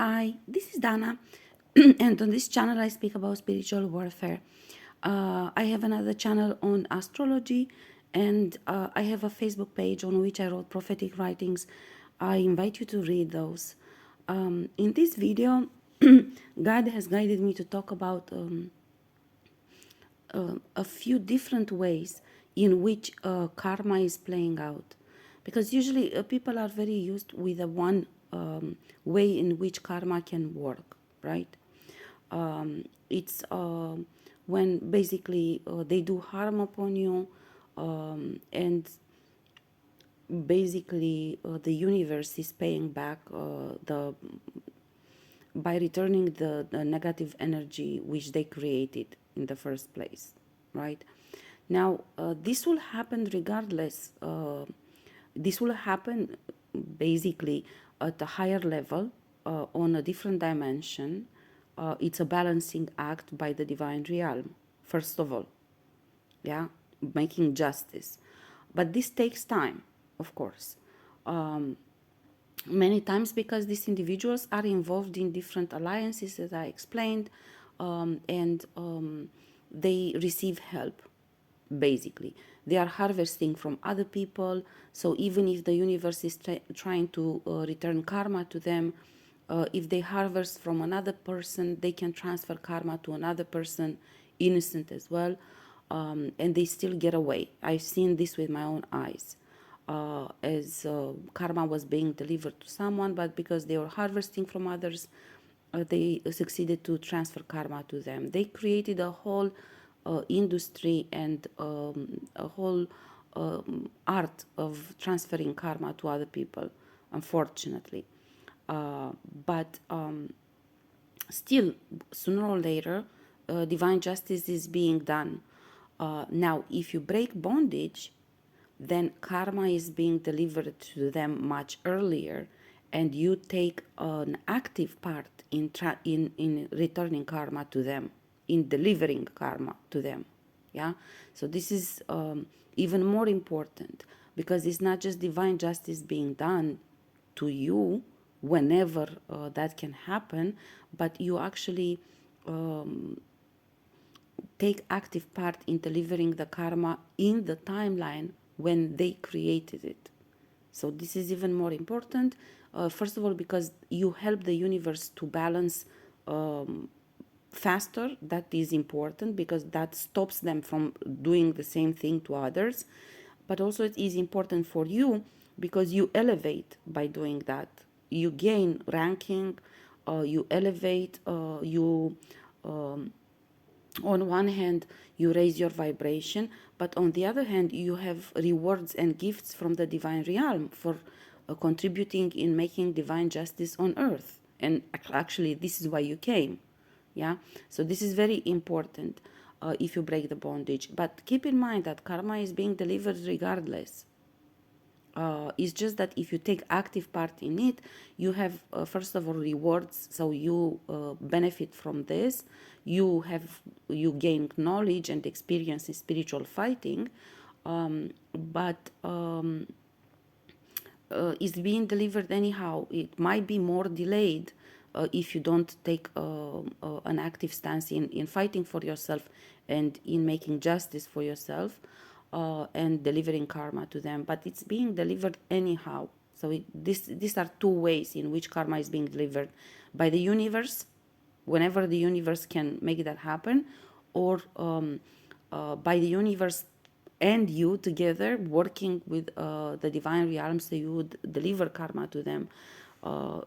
Hi, this is Dana, and on this channel I speak about spiritual warfare. I have another channel on astrology, and I have a Facebook page on which I wrote prophetic writings. I invite you to read those. In this video, God has guided me to talk about a few different ways in which karma is playing out, because usually people are very used with the one way in which karma can work, right? It's when basically they do harm upon you, and basically the universe is paying back the by returning the negative energy which they created in the first place, right? Now, this will happen regardless. This will happen basically at a higher level, on a different dimension. It's a balancing act by the divine realm, first of all, yeah, making justice. But this takes time, of course. Many times because these individuals are involved in different alliances, as I explained, and they receive help, basically. They are harvesting from other people, so even if the universe is trying to return karma to them, if they harvest from another person, they can transfer karma to another person, innocent as well, and they still get away. I've seen this with my own eyes. As karma was being delivered to someone, but because they were harvesting from others, they succeeded to transfer karma to them. They created a whole industry and a whole art of transferring karma to other people, unfortunately. But still, sooner or later, divine justice is being done. Now, if you break bondage, then karma is being delivered to them much earlier, and you take an active part in returning karma to them, in delivering karma to them. Yeah, so this is even more important, because it's not just divine justice being done to you whenever that can happen, but you actually take active part in delivering the karma in the timeline when they created it. So this is even more important. First of all, because you help the universe to balance faster. That is important because that stops them from doing the same thing to others. But also it is important for you because you elevate by doing that. You gain ranking, you elevate, you on one hand you raise your vibration, but on the other hand you have rewards and gifts from the divine realm for contributing in making divine justice on earth. And actually this is why you came. Yeah, so this is very important if you break the bondage, but keep in mind that karma is being delivered regardless. It's just that if you take active part in it, you have first of all rewards, so you benefit from this. You gain knowledge and experience in spiritual fighting, but is being delivered anyhow. It might be more delayed if you don't take an active stance in fighting for yourself and in making justice for yourself, and delivering karma to them. But it's being delivered anyhow. So these are two ways in which karma is being delivered: by the universe, whenever the universe can make that happen, or by the universe and you together working with the divine realms, so you would deliver karma to them. Uh,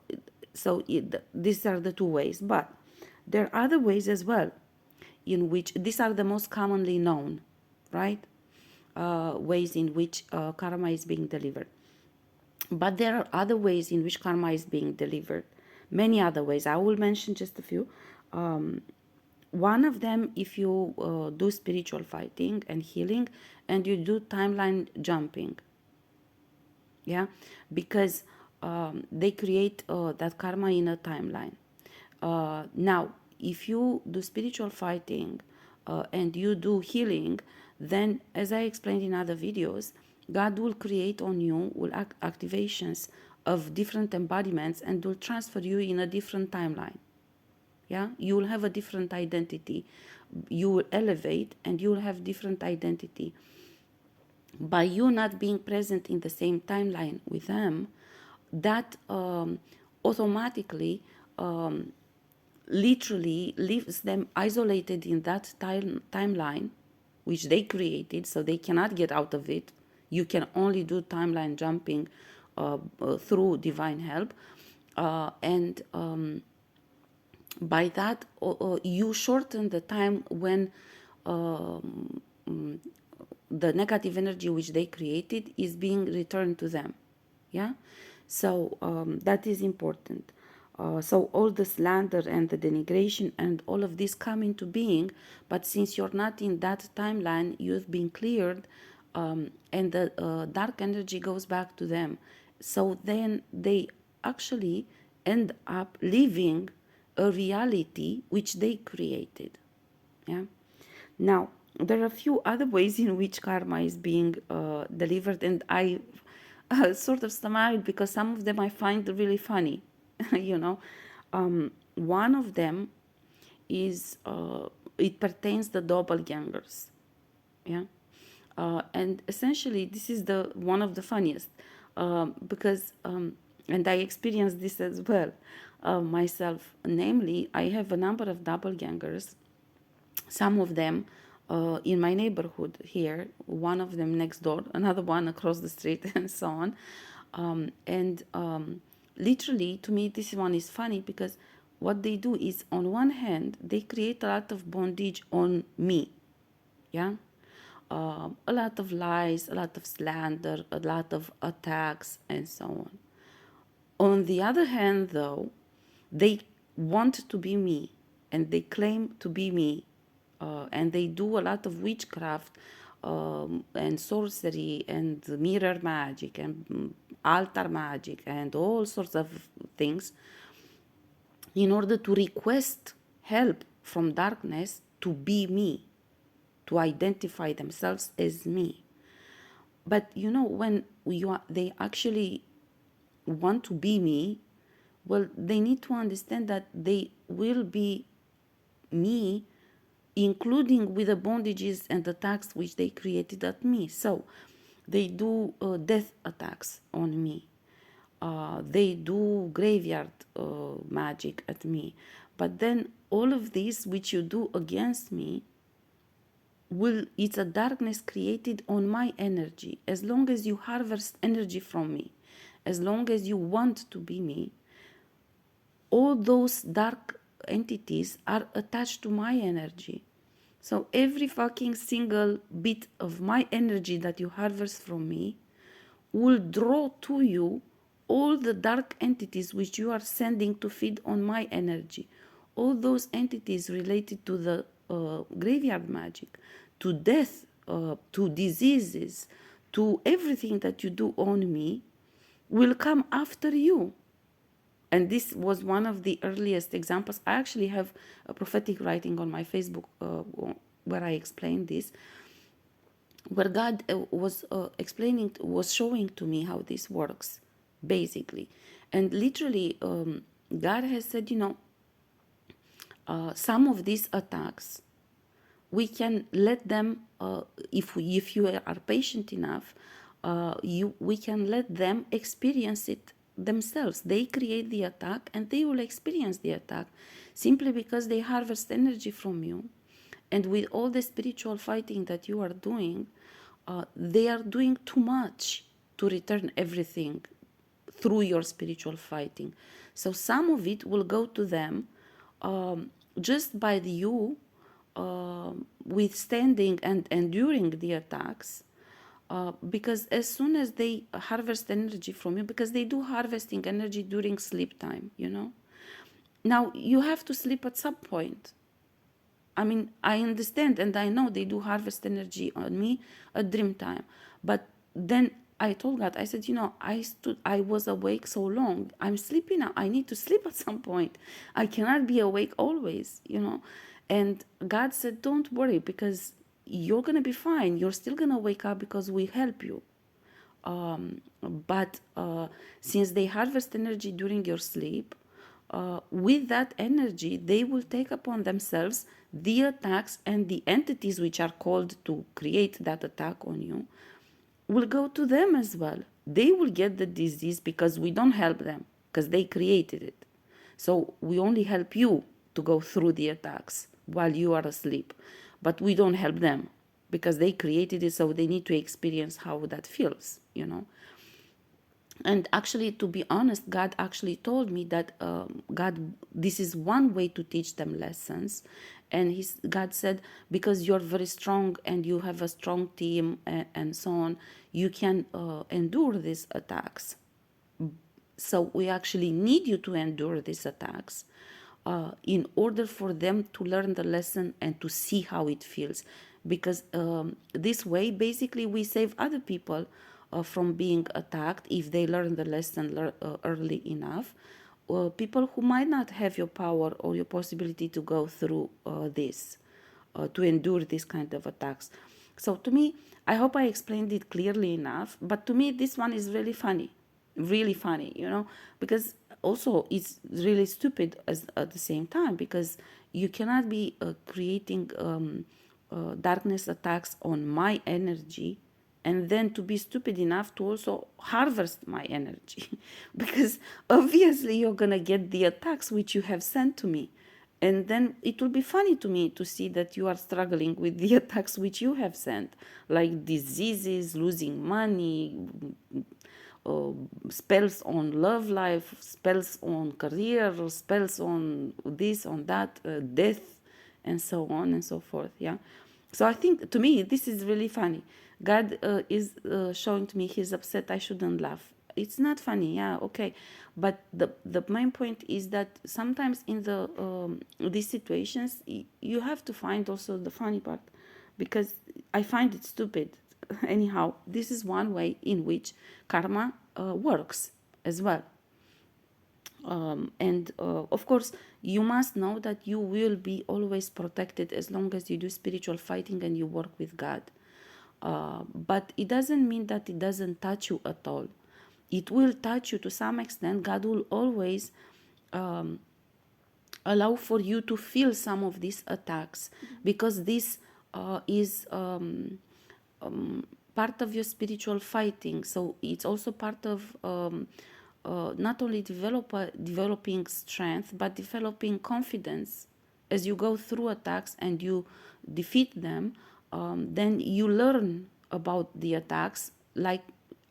these are the two ways, but there are other ways as well, in which these are the most commonly known, right? Ways in which karma is being delivered. But there are other ways in which karma is being delivered. Many other ways. I will mention just a few. One of them, if you do spiritual fighting and healing and you do timeline jumping, yeah, because they create that karma in a timeline. Now, if you do spiritual fighting and you do healing, then as I explained in other videos, God will create on you will activations of different embodiments and will transfer you in a different timeline. Yeah, you will have a different identity. You will elevate and you will have different identity. By you not being present in the same timeline with them, that automatically literally leaves them isolated in that timeline which they created, so they cannot get out of it. You can only do timeline jumping through divine help, and by that you shorten the time when the negative energy which they created is being returned to them. Yeah, so that is important. So all the slander and the denigration and all of this come into being, but since you're not in that timeline, you've been cleared, and the dark energy goes back to them. So then they actually end up living a reality which they created. Yeah. Now, there are a few other ways in which karma is being delivered, and I sort of smiled because some of them I find really funny. you know, one of them is it pertains to doppelgangers. Yeah, and essentially this is the one of the funniest, because and I experienced this as well myself. Namely, I have a number of doppelgangers, some of them in my neighborhood here, one of them next door, another one across the street, and so on. And literally, to me, this one is funny because what they do is, on one hand, they create a lot of bondage on me. Yeah. A lot of lies, a lot of slander, a lot of attacks, and so on. On the other hand, though, they want to be me and they claim to be me, and they do a lot of witchcraft and sorcery and mirror magic and altar magic and all sorts of things in order to request help from darkness to be me, to identify themselves as me. But when they actually want to be me, well, they need to understand that they will be me, including with the bondages and attacks which they created at me. So they do death attacks on me. They do graveyard magic at me. But then all of this which you do against me, it's a darkness created on my energy. As long as you harvest energy from me, as long as you want to be me, all those dark entities are attached to my energy. So every fucking single bit of my energy that you harvest from me will draw to you all the dark entities which you are sending to feed on my energy. All those entities related to the graveyard magic, to death, to diseases, to everything that you do on me will come after you. And this was one of the earliest examples. I actually have a prophetic writing on my Facebook where I explained this, where God was showing to me how this works, basically. And literally, God has said, some of these attacks, we can let them, if you are patient enough, we can let them experience it themselves. They create the attack and they will experience the attack simply because they harvest energy from you. And with all the spiritual fighting that you are doing, they are doing too much to return everything through your spiritual fighting. So some of it will go to them just by you withstanding and enduring the attacks. Because as soon as they harvest energy from you, because they do harvesting energy during sleep time, Now, you have to sleep at some point. I mean, I understand and I know they do harvest energy on me at dream time. But then I told God, I said, I was awake so long. I'm sleepy now. I need to sleep at some point. I cannot be awake always, And God said, don't worry, because you're going to be fine. You're still going to wake up because we help you. But since they harvest energy during your sleep, with that energy, they will take upon themselves the attacks, and the entities which are called to create that attack on you will go to them as well. They will get the disease because we don't help them, because they created it. So we only help you to go through the attacks while you are asleep, but we don't help them because they created it, so they need to experience how that feels. And actually, to be honest, God actually told me that this is one way to teach them lessons. And God said, because you're very strong and you have a strong team and so on, you can endure these attacks. So we actually need you to endure these attacks in order for them to learn the lesson and to see how it feels. Because this way, basically, we save other people from being attacked if they learn the lesson early enough. People who might not have your power or your possibility to go through this, to endure this kind of attacks. So to me, I hope I explained it clearly enough, but to me, this one is really funny, because also it's really stupid at the same time, because you cannot be creating darkness attacks on my energy and then to be stupid enough to also harvest my energy because obviously you're gonna get the attacks which you have sent to me, and then it will be funny to me to see that you are struggling with the attacks which you have sent, like diseases, losing money, uh, spells on love life, spells on career, spells on this, on that, death, and so on and so forth. Yeah. So I think, to me, this is really funny. God is showing to me he's upset. I shouldn't laugh. It's not funny. Yeah, okay. But the main point is that sometimes in these situations, you have to find also the funny part, because I find it stupid. Anyhow, this is one way in which karma works as well. And of course, you must know that you will be always protected as long as you do spiritual fighting and you work with God. But it doesn't mean that it doesn't touch you at all. It will touch you to some extent. God will always allow for you to feel some of these attacks, because this is part of your spiritual fighting. So it's also part of not only developing strength, but developing confidence. As you go through attacks and you defeat them, then you learn about the attacks like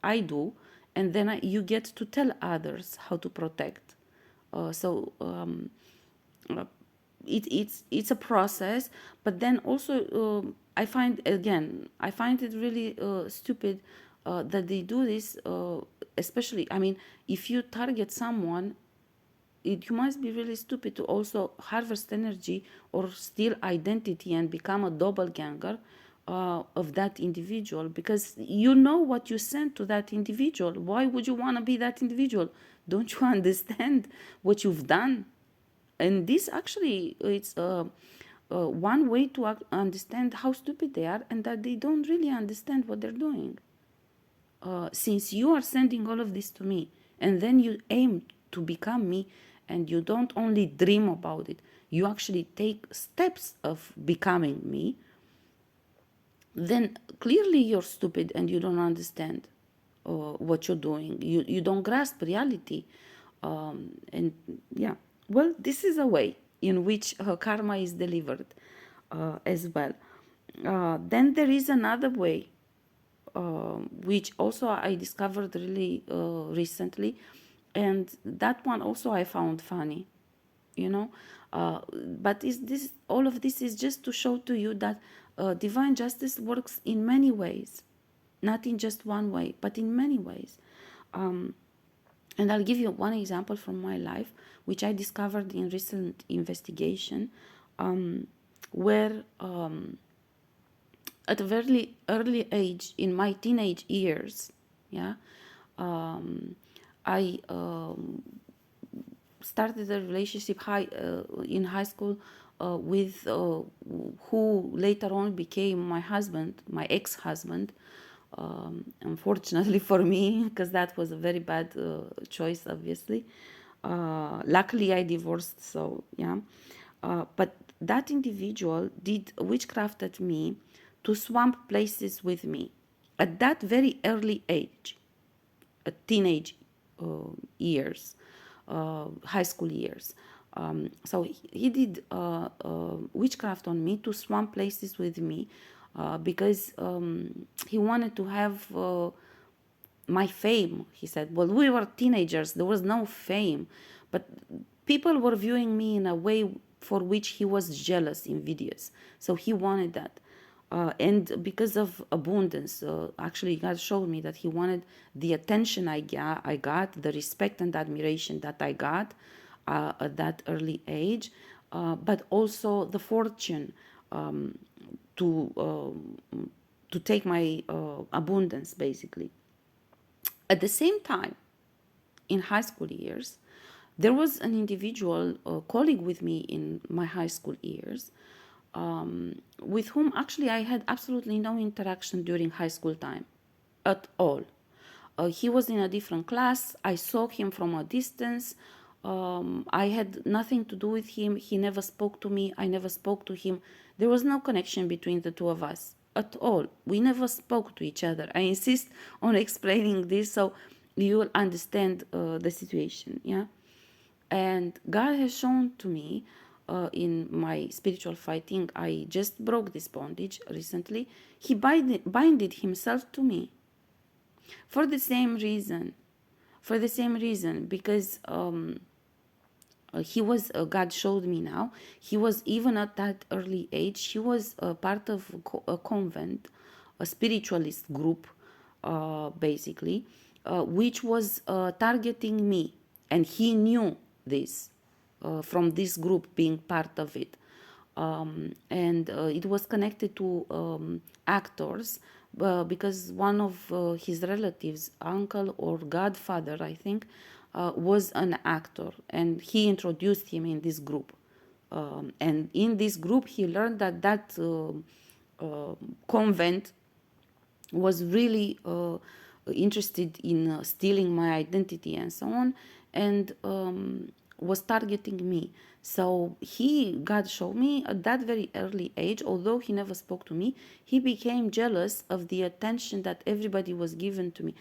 I do, and then you get to tell others how to protect. So it's a process, but then also I find it really stupid that they do this, especially, I mean, if you target someone, you must be really stupid to also harvest energy or steal identity and become a doppelganger of that individual, because you know what you sent to that individual. Why would you want to be that individual? Don't you understand what you've done? And this actually, it's one way to understand how stupid they are and that they don't really understand what they're doing. Since you are sending all of this to me and then you aim to become me, and you don't only dream about it, you actually take steps of becoming me, then clearly you're stupid and you don't understand what you're doing. You don't grasp reality. And yeah, well, this is a way in which karma is delivered as well. Then there is another way, which also I discovered really recently, and that one also I found funny, you know. But is this all of this is just to show to you that divine justice works in many ways, not in just one way, but in many ways. And I'll give you one example from my life, which I discovered in recent investigation, where at a very early age, in my teenage years, yeah, I started a relationship in high school with who later on became my husband, my ex-husband. unfortunately for me, because that was a very bad choice, obviously. Luckily, I divorced, so yeah. But that individual did witchcraft at me to swamp places with me at that very early age, teenage years, high school years. So he did witchcraft on me to swamp places with me because he wanted to have my fame. He said, well, we were teenagers, there was no fame, but people were viewing me in a way for which he was jealous, envious. So he wanted that. And because of abundance, actually, God showed me that He wanted the attention I got, the respect and admiration that I got at that early age, but also the fortune to take my abundance, basically. At the same time, in high school years, there was an individual colleague with me in my high school years, with whom actually I had absolutely no interaction during high school time at all. He was in a different class. I saw him from a distance. I had nothing to do with him. He never spoke to me. I never spoke to him. There was no connection between the two of us at all. We never spoke to each other. I insist on explaining this so you will understand the situation. Yeah. And God has shown to me in my spiritual fighting, I just broke this bondage recently. He binded himself to me for the same reason. For the same reason, because he was, God showed me now, he was, even at that early age, he was a part of a convent, a spiritualist group, basically, which was targeting me. And he knew this from this group being part of it. And it was connected to actors because one of his relatives, uncle or godfather, I think, was an actor, and he introduced him in this group. And in this group, he learned that convent was really interested in stealing my identity and so on, and was targeting me. So God showed me at that very early age, although he never spoke to me, he became jealous of the attention that everybody was given to me.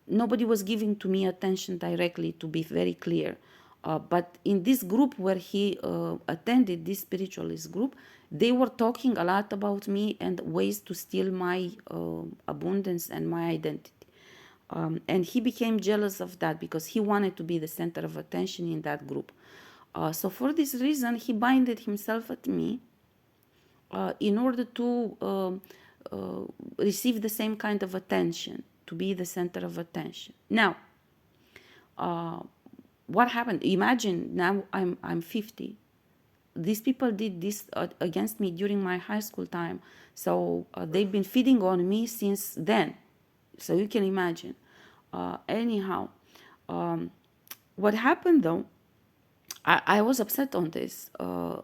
Nobody was giving to me attention directly, to be very clear. But in this group where he attended, this spiritualist group, they were talking a lot about me and ways to steal my abundance and my identity. And he became jealous of that because he wanted to be the center of attention in that group. So for this reason, he binded himself at me in order to receive the same kind of attention, to be the center of attention. Now, what happened? Imagine now I'm 50. These people did this against me during my high school time, so they've been feeding on me since then. So you can imagine. Anyhow, what happened though? I was upset on this,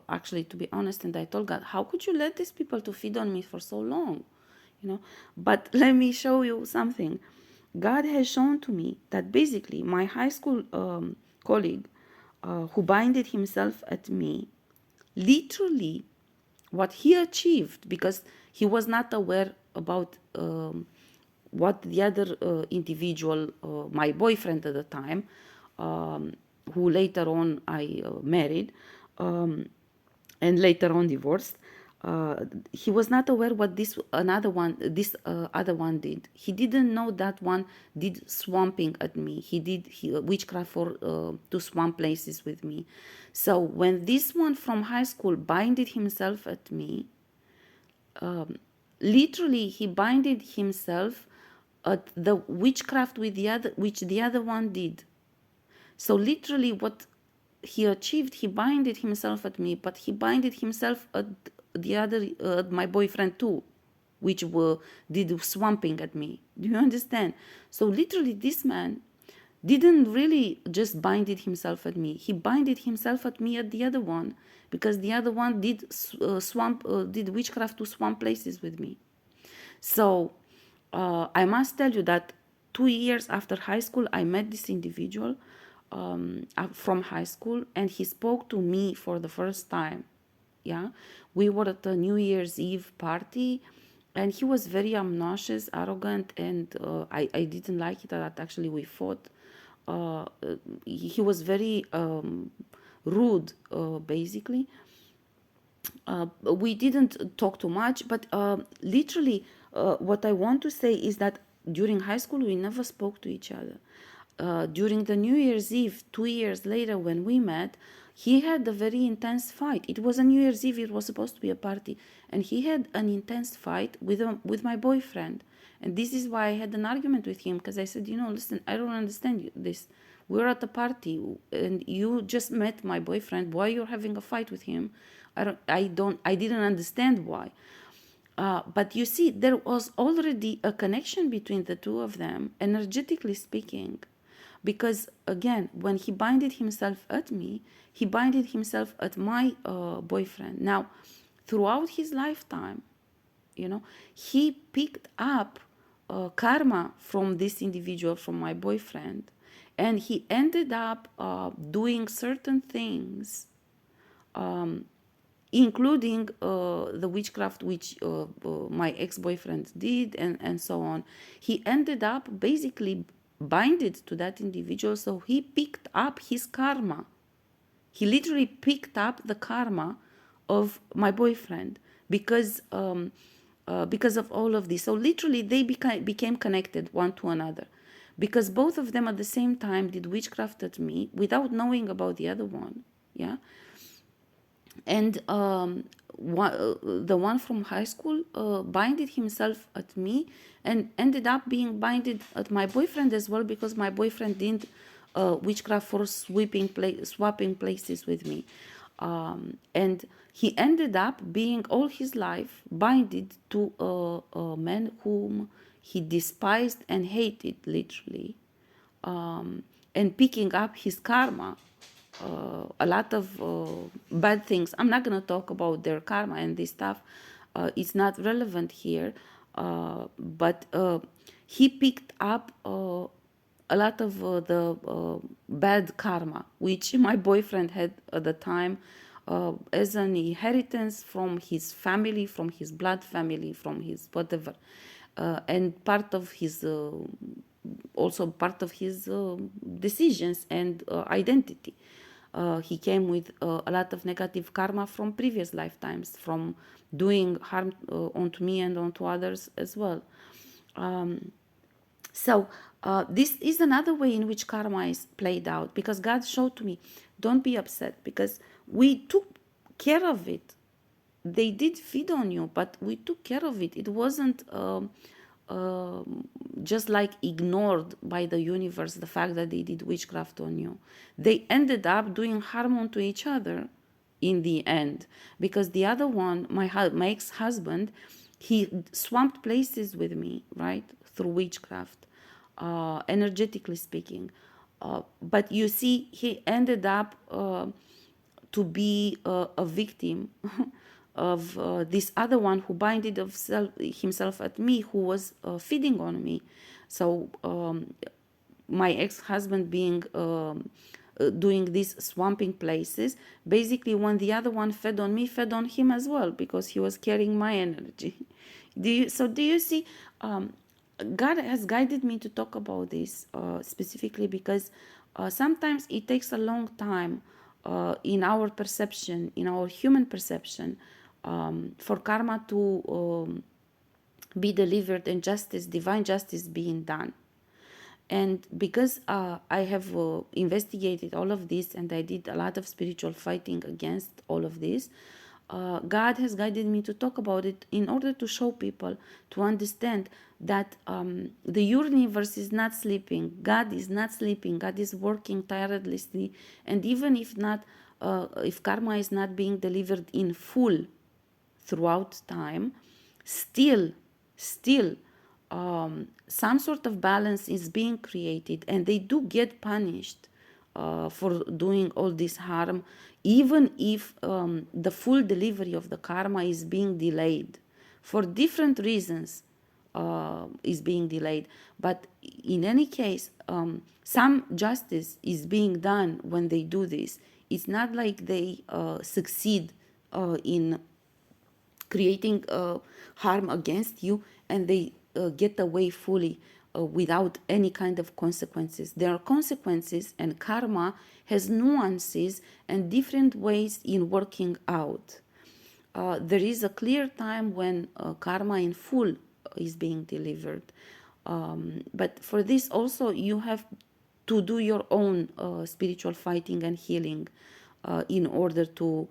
actually, to be honest, and I told God, how could you let these people to feed on me for so long? But let me show you something. God has shown to me that basically my high school colleague who binded himself at me, literally what he achieved, because he was not aware about what the other individual, my boyfriend at the time, who later on I married, and later on divorced. He was not aware what this other one did. He didn't know that one did swamping at me. He did witchcraft for to swamp places with me. So when this one from high school binded himself at me, literally he binded himself at the witchcraft with which the other one did. So literally what he achieved, he binded himself at me, but he binded himself at the other, my boyfriend too, which did swamping at me. Do you understand? So literally this man didn't really just binded himself at me. He binded himself at me at the other one, because the other one did did witchcraft to swamp places with me. So I must tell you that 2 years after high school, I met this individual from high school, and he spoke to me for the first time. Yeah, we were at a New Year's Eve party, and he was very obnoxious, arrogant, and I didn't like it. That actually we fought. He was very rude, basically. We didn't talk too much, but literally, what I want to say is that during high school, we never spoke to each other. During the New Year's Eve, 2 years later, when we met, he had a very intense fight. It was a New Year's Eve, it was supposed to be a party, and he had an intense fight with my boyfriend. And this is why I had an argument with him, because I said, listen, I don't understand this. We're at a party, and you just met my boyfriend. Why you're having a fight with him? I didn't understand why. But you see, there was already a connection between the two of them, energetically speaking. Because again, when he binded himself at me, he binded himself at my boyfriend. Now, throughout his lifetime, he picked up karma from this individual, from my boyfriend, and he ended up doing certain things, including the witchcraft which my ex-boyfriend did, and so on. He ended up basically binded to that individual, so he picked up his karma. He literally picked up the karma of my boyfriend because of all of this. So literally they became connected one to another, because both of them at the same time did witchcraft at me without knowing about the other one. Yeah. And the one from high school binded himself at me and ended up being binded at my boyfriend as well, because my boyfriend did witchcraft for swapping places with me. And he ended up being all his life binded to a man whom he despised and hated, literally, and picking up his karma, a lot of bad things. I'm not going to talk about their karma and this stuff. It's not relevant here. But he picked up a lot of the bad karma, which my boyfriend had at the time, as an inheritance from his family, from his blood family, from his whatever. And part of his also part of his decisions and identity. He came with a lot of negative karma from previous lifetimes, from doing harm onto me and onto others as well. So this is another way in which karma is played out, because God showed to me, don't be upset, because we took care of it. They did feed on you, but we took care of it. It wasn't just like ignored by the universe, the fact that they did witchcraft on you. They ended up doing harm onto each other in the end, because the other one, my ex-husband, he swamped places with me, right, through witchcraft, energetically speaking. But you see, he ended up to be a victim of this other one who binded himself at me, who was feeding on me. So my ex-husband being doing these swamping places, basically when the other one fed on me, fed on him as well, because he was carrying my energy. Do you see, God has guided me to talk about this specifically because sometimes it takes a long time in our perception, in our human perception, for karma to be delivered and justice, divine justice being done. And because I have investigated all of this, and I did a lot of spiritual fighting against all of this, God has guided me to talk about it in order to show people, to understand that the universe is not sleeping. God is not sleeping. God is working tirelessly. And even if karma is not being delivered in full throughout time, still some sort of balance is being created, and they do get punished for doing all this harm, even if the full delivery of the karma is being delayed for different reasons. is being delayed. But in any case, some justice is being done when they do this. It's not like they succeed in creating harm against you and they get away fully without any kind of consequences. There are consequences, and karma has nuances and different ways in working out. There is a clear time when karma in full is being delivered. But for this also you have to do your own spiritual fighting and healing in order to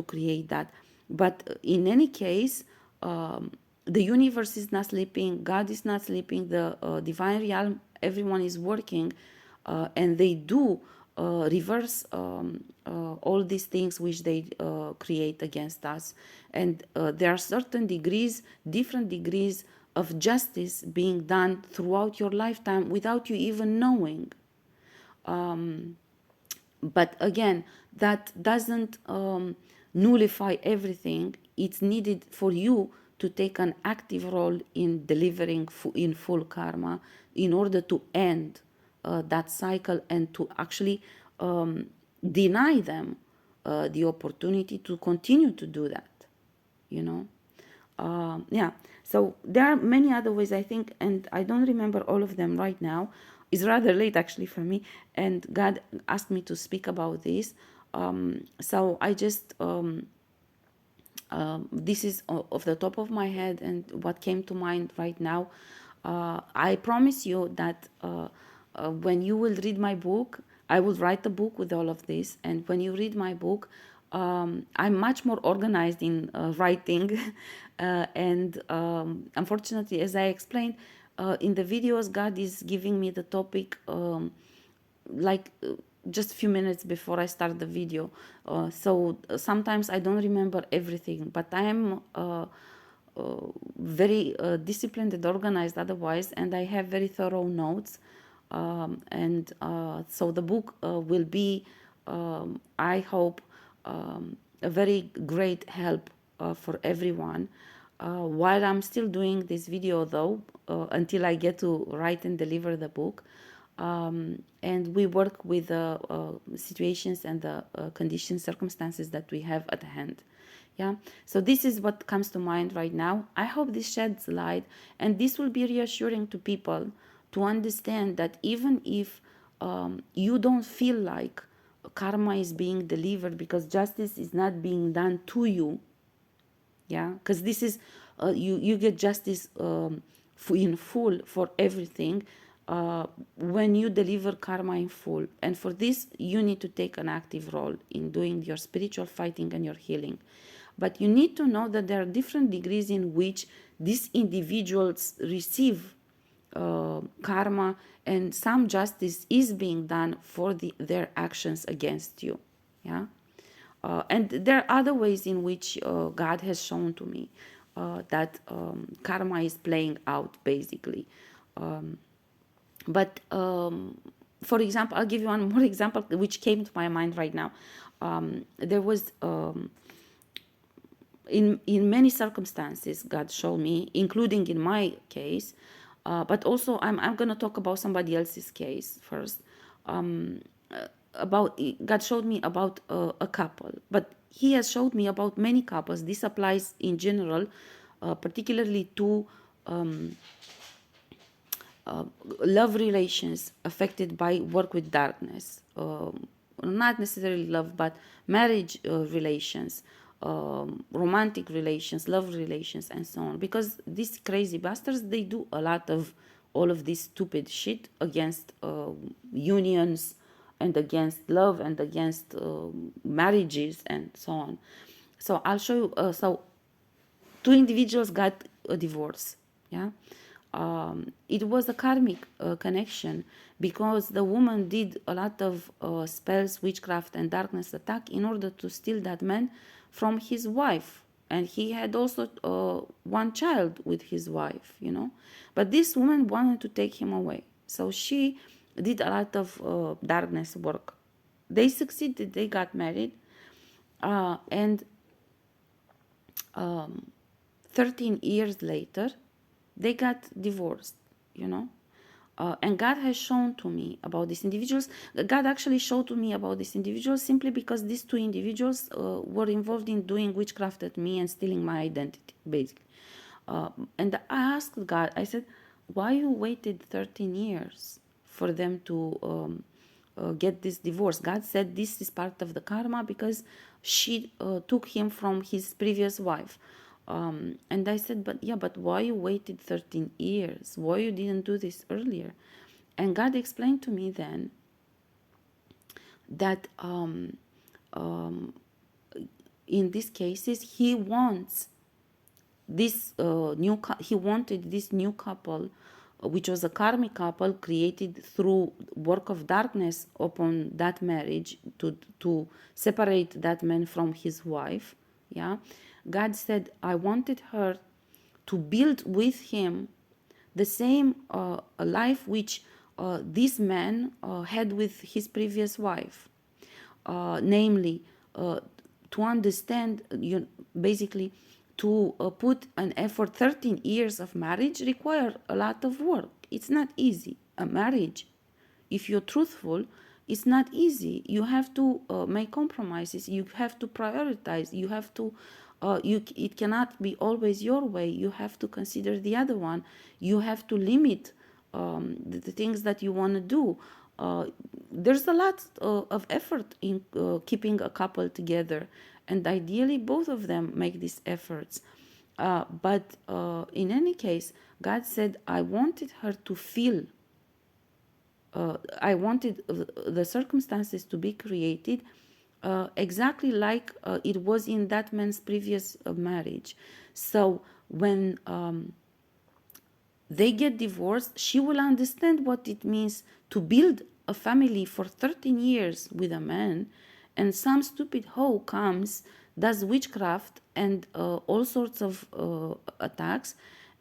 create that. But in any case, the universe is not sleeping, God is not sleeping, the divine realm, everyone is working, and they do reverse all these things which they create against us. And there are certain degrees, different degrees of justice being done throughout your lifetime without you even knowing. But again, that doesn't nullify everything. It's needed for you to take an active role in delivering in full karma in order to end that cycle and to actually deny them the opportunity to continue to do that, you know. Yeah, so there are many other ways, I think, and I don't remember all of them right now. It's rather late actually for me, and God asked me to speak about this. So I just this is off the top of my head and what came to mind right now. I promise you that when you will read my book, I will write a book with all of this, and when you read my book, I'm much more organized in writing, and unfortunately, as I explained in the videos, God is giving me the topic like just a few minutes before I start the video. So sometimes I don't remember everything, but I am very disciplined and organized otherwise, and I have very thorough notes. And so the book will be, I hope, a very great help for everyone. While I'm still doing this video though, until I get to write and deliver the book, and we work with the situations and the conditions, circumstances that we have at hand. Yeah, so this is what comes to mind right now. I hope this sheds light, and this will be reassuring to people to understand that even if you don't feel like karma is being delivered because justice is not being done to you, yeah, because this is you get justice in full for everything when you deliver karma in full, and for this you need to take an active role in doing your spiritual fighting and your healing. But you need to know that there are different degrees in which these individuals receive karma, and some justice is being done for their actions against you. Yeah. And there are other ways in which God has shown to me that karma is playing out basically. But for example, I'll give you one more example which came to my mind right now. There was in many circumstances God showed me, including in my case, but also I'm going to talk about somebody else's case first. About God showed me about a couple, but He has showed me about many couples. This applies in general, particularly to love relations affected by work with darkness. Not necessarily love, but marriage relations, romantic relations, love relations, and so on. Because these crazy bastards, they do a lot of all of this stupid shit against unions and against love and against marriages and so on. So I'll show you. So two individuals got a divorce. Yeah. It was a karmic connection because the woman did a lot of spells, witchcraft, and darkness attack in order to steal that man from his wife. And he had also one child with his wife, you know. But this woman wanted to take him away. So she did a lot of darkness work. They succeeded, they got married. And 13 years later, they got divorced, you know. And God has shown to me about these individuals. God actually showed to me about these individuals simply because these two individuals were involved in doing witchcraft at me and stealing my identity, basically. And I asked God, I said, why you waited 13 years for them to get this divorce? God said this is part of the karma because she took him from his previous wife. And I said, but yeah, but why you waited 13 years? Why you didn't do this earlier? And God explained to me then that in these cases, he wants this he wanted this new couple, which was a karmic couple created through work of darkness upon that marriage, to separate that man from his wife. Yeah, God said, I wanted her to build with him the same life which this man had with his previous wife, namely to understand, basically to put an effort. 13 years of marriage require a lot of work. It's not easy. A marriage, if you're truthful, it's not easy. You have to make compromises. You have to prioritize. You have to it cannot be always your way. You have to consider the other one. You have to limit the things that you want to do. There's a lot of effort in keeping a couple together, and ideally both of them make these efforts. But in any case, God said, I wanted her to feel, I wanted the circumstances to be created exactly like it was in that man's previous marriage. So when they get divorced, she will understand what it means to build a family for 13 years with a man, and some stupid hoe comes, does witchcraft and all sorts of attacks,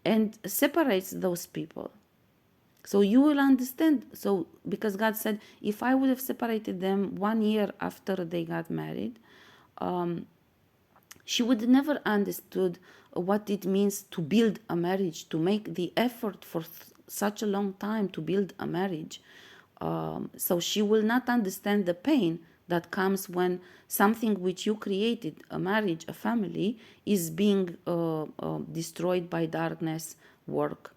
and separates those people. So you will understand. So because God said, if I would have separated them 1 year after they got married, she would never understood what it means to build a marriage, to make the effort for such a long time to build a marriage. So she will not understand the pain that comes when something which you created, a marriage, a family, is being destroyed by darkness work.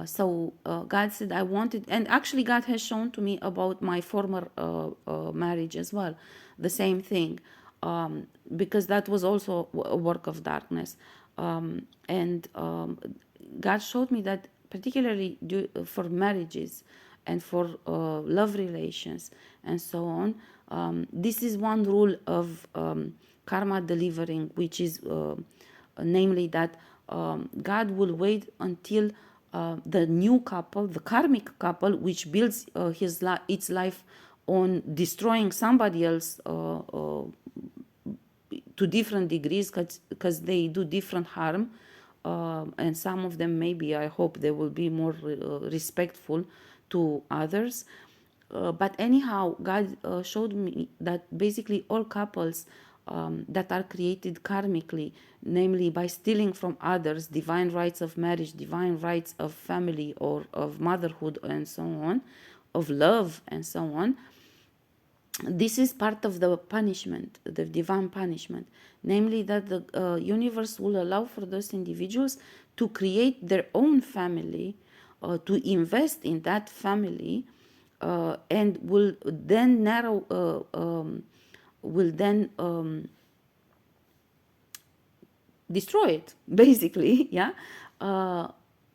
So God said, I wanted, and actually God has shown to me about my former marriage as well, the same thing, because that was also a work of darkness. And God showed me that particularly for marriages and for love relations and so on, this is one rule of karma delivering, which is namely that God will wait until the new couple, the karmic couple, which builds its life on destroying somebody else to different degrees, because they do different harm, and some of them, maybe I hope they will be more respectful to others. But anyhow, God showed me that basically all couples that are created karmically, namely by stealing from others divine rights of marriage, divine rights of family or of motherhood and so on, of love and so on, this is part of the punishment, the divine punishment, namely that the universe will allow for those individuals to create their own family, to invest in that family, and will then destroy it, basically, yeah,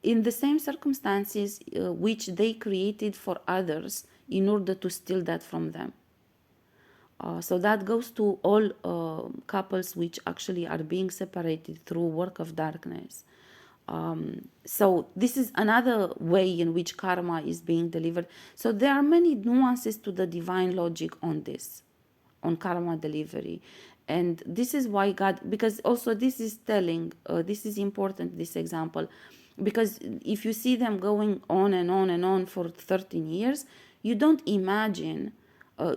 in the same circumstances which they created for others in order to steal that from them. So that goes to all couples which actually are being separated through work of darkness. So this is another way in which karma is being delivered. So there are many nuances to the divine logic on this, on karma delivery. And this is why God, because also this is telling, this is important, this example, because if you see them going on and on and on for 13 years, you don't imagine,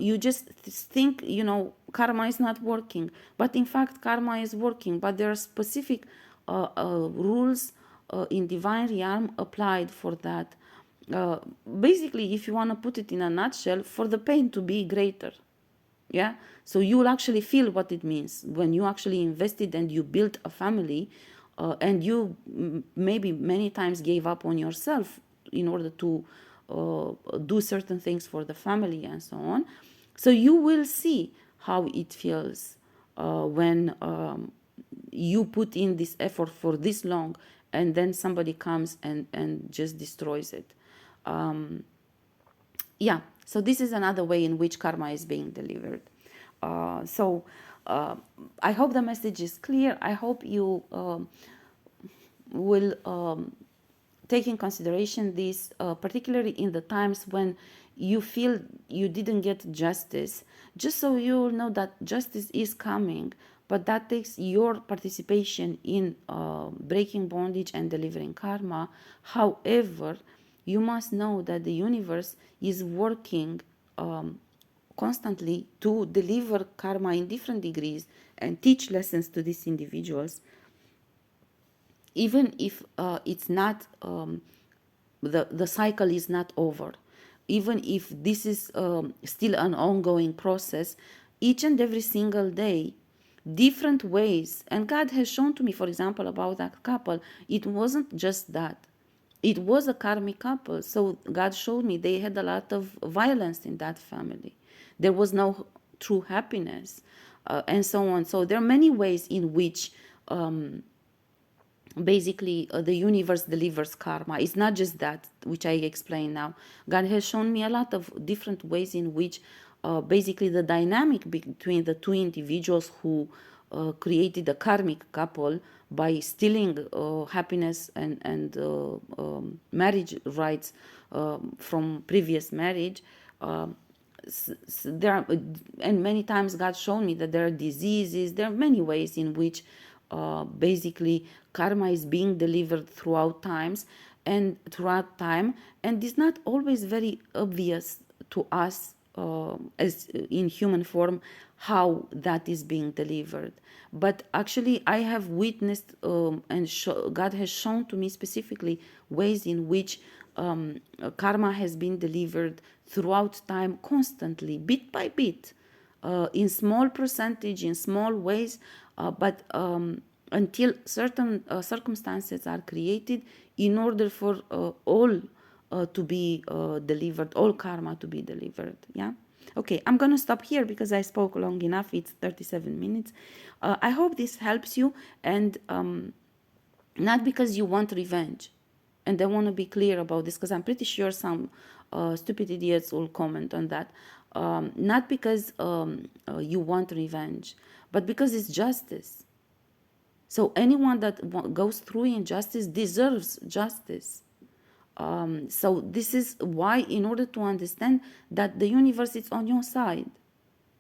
you just think, karma is not working. But in fact, karma is working, but there are specific rules in divine realm applied for that. Uh, Basically, if you want to put it in a nutshell, for the pain to be greater. Yeah, so you will actually feel what it means when you actually invested and you built a family, and you maybe many times gave up on yourself in order to do certain things for the family and so on. So you will see how it feels when you put in this effort for this long, and then somebody comes and just destroys it. Yeah, so this is another way in which karma is being delivered. So I hope the message is clear. I hope you will take in consideration this, particularly in the times when you feel you didn't get justice, just so you know that justice is coming, but that takes your participation in breaking bondage and delivering karma. However, you must know that the universe is working constantly to deliver karma in different degrees and teach lessons to these individuals, even if it's not the cycle is not over, even if this is still an ongoing process. Each and every single day, different ways. And God has shown to me, for example, about that couple, it wasn't just that, it was a karmic couple. So God showed me they had a lot of violence in that family. There was no true happiness, and so on. So there are many ways in which basically the universe delivers karma. It's not just that which I explain now. God has shown me a lot of different ways in which basically the dynamic between the two individuals who created a karmic couple by stealing happiness and marriage rights from previous marriage. There are, and many times God shown me that there are diseases. There are many ways in which basically karma is being delivered throughout times and throughout time, and it's not always very obvious to us as in human form how that is being delivered. But actually I have witnessed and God has shown to me specifically ways in which karma has been delivered throughout time, constantly, bit by bit, in small percentage, in small ways, but until certain circumstances are created in order for all to be delivered, all karma to be delivered. Yeah. Okay, I'm gonna stop here because I spoke long enough. It's 37 minutes. I hope this helps you, and not because you want revenge. And I want to be clear about this because I'm pretty sure some stupid idiots will comment on that. Not because you want revenge, but because it's justice. So anyone that goes through injustice deserves justice. So this is why, in order to understand that the universe is on your side,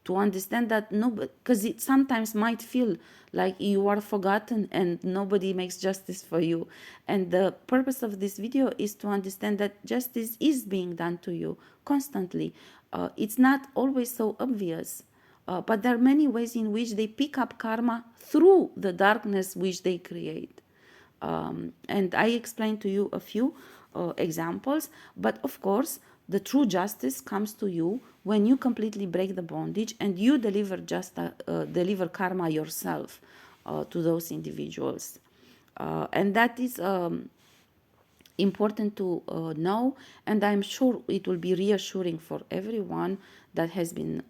to understand that nobody, because it sometimes might feel like you are forgotten and nobody makes justice for you. And the purpose of this video is to understand that justice is being done to you constantly. It's not always so obvious, but there are many ways in which they pick up karma through the darkness which they create. And I explained to you a few examples, but of course, the true justice comes to you when you completely break the bondage and you deliver deliver karma yourself to those individuals, and that is important to know. And I'm sure it will be reassuring for everyone that has been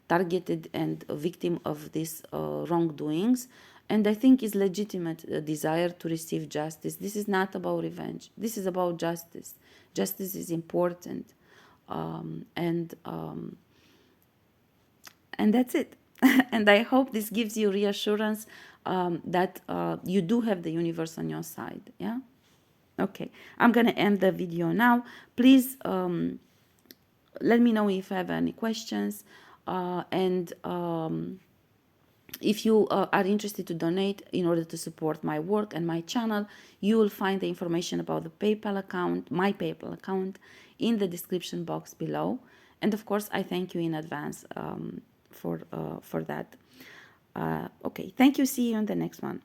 targeted and a victim of these wrongdoings. And I think it's legitimate desire to receive justice. This is not about revenge. This is about justice. Justice is important, and that's it. And I hope this gives you reassurance that you do have the universe on your side. Yeah. Okay. I'm gonna end the video now. Please let me know if you have any questions, and if you are interested to donate in order to support my work and my channel, you will find the information about the PayPal account, my PayPal account, in the description box below. And of course, I thank you in advance for that. Okay, thank you. See you in the next one.